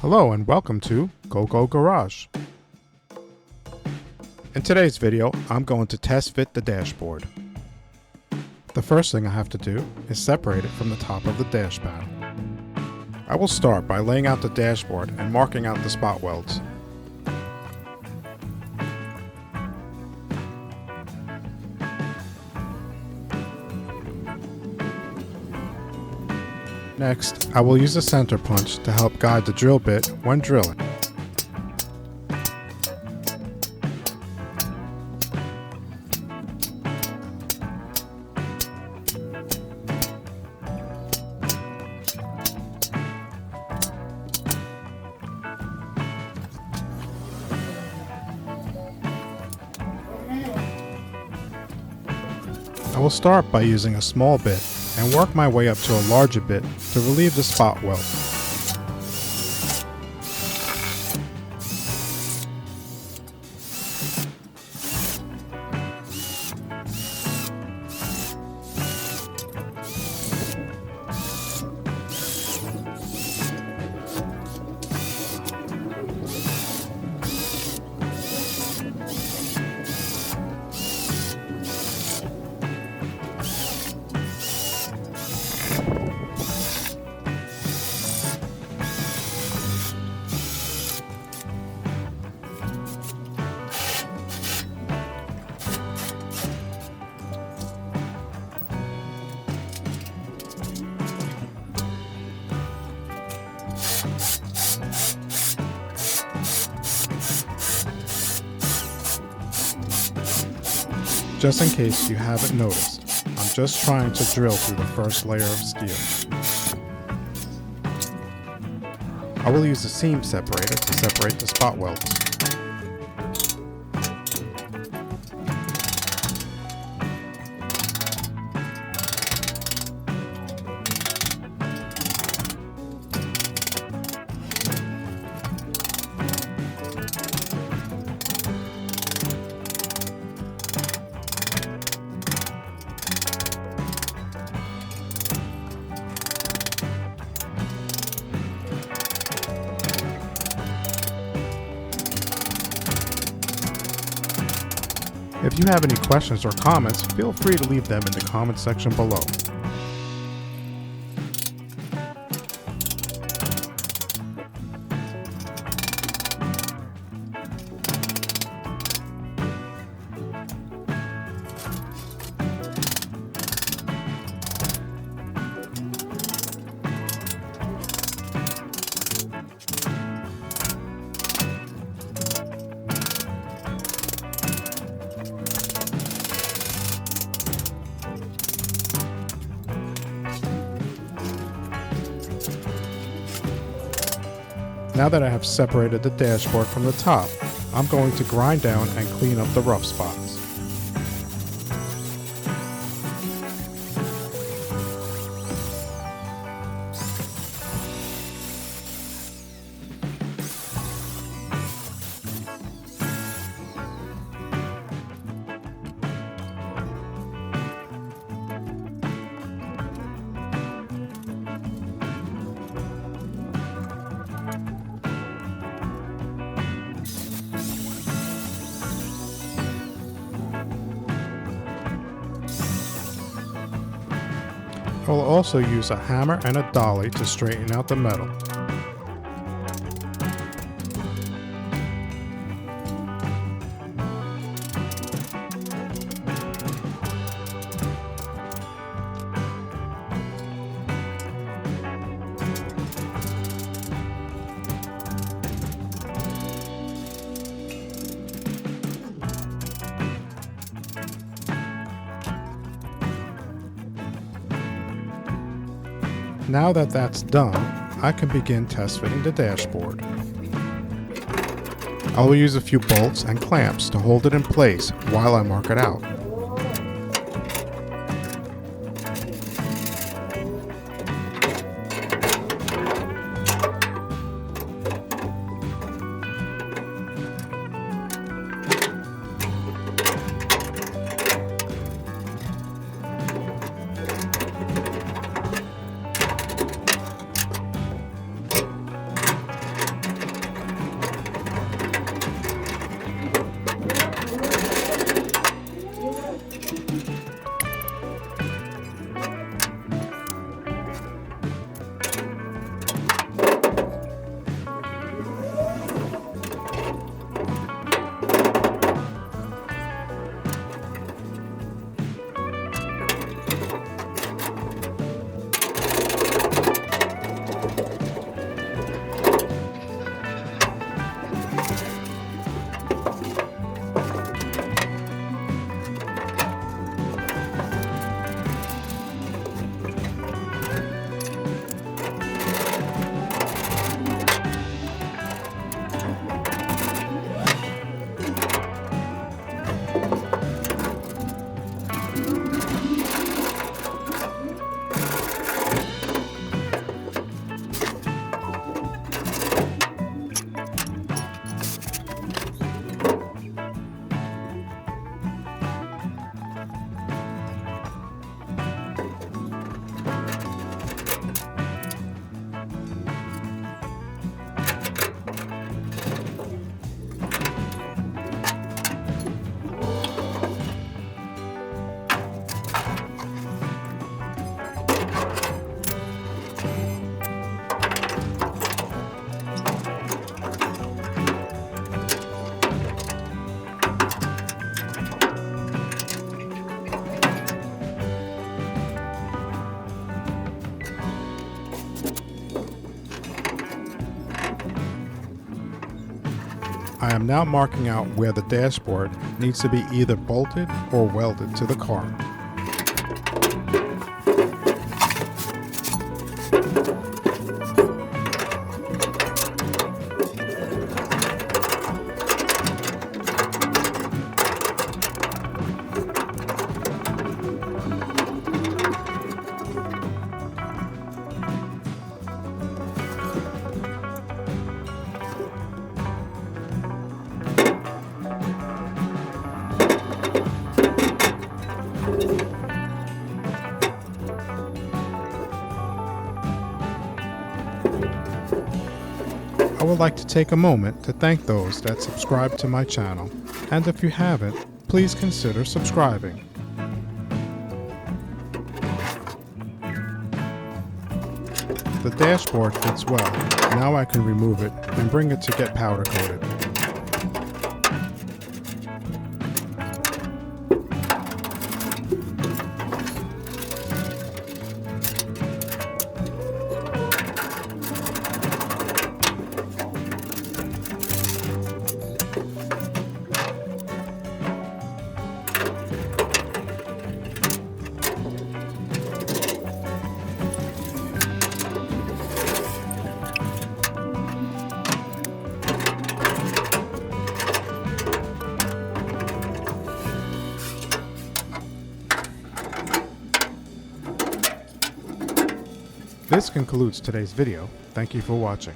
Hello and welcome to Garage. In today's video, I'm going to test fit the dashboard. The first thing I have to do is separate it from the top of the dash panel. I will start by laying out the dashboard and marking out the spot welds. Next, I will use a center punch to help guide the drill bit when drilling. I will start by using a small bit and work my way up to a larger bit to relieve the spot weld. Just in case you haven't noticed, I'm just trying to drill through the first layer of steel. I will use a seam separator to separate the spot welds. If you have any questions or comments, feel free to leave them in the comment section below. Now that I have separated the dashboard from the top, I'm going to grind down and clean up the rough spots. I will also use a hammer and a dolly to straighten out the metal. Now that that's done, I can begin test fitting the dashboard. I will use a few bolts and clamps to hold it in place while I mark it out. am now marking out where the dashboard needs to be either bolted or welded to the car. I would like to take a moment to thank those that subscribe to my channel, and if you haven't, please consider subscribing. The dashboard fits well. Now I can remove it and bring it to get powder coated. This concludes today's video. Thank you for watching.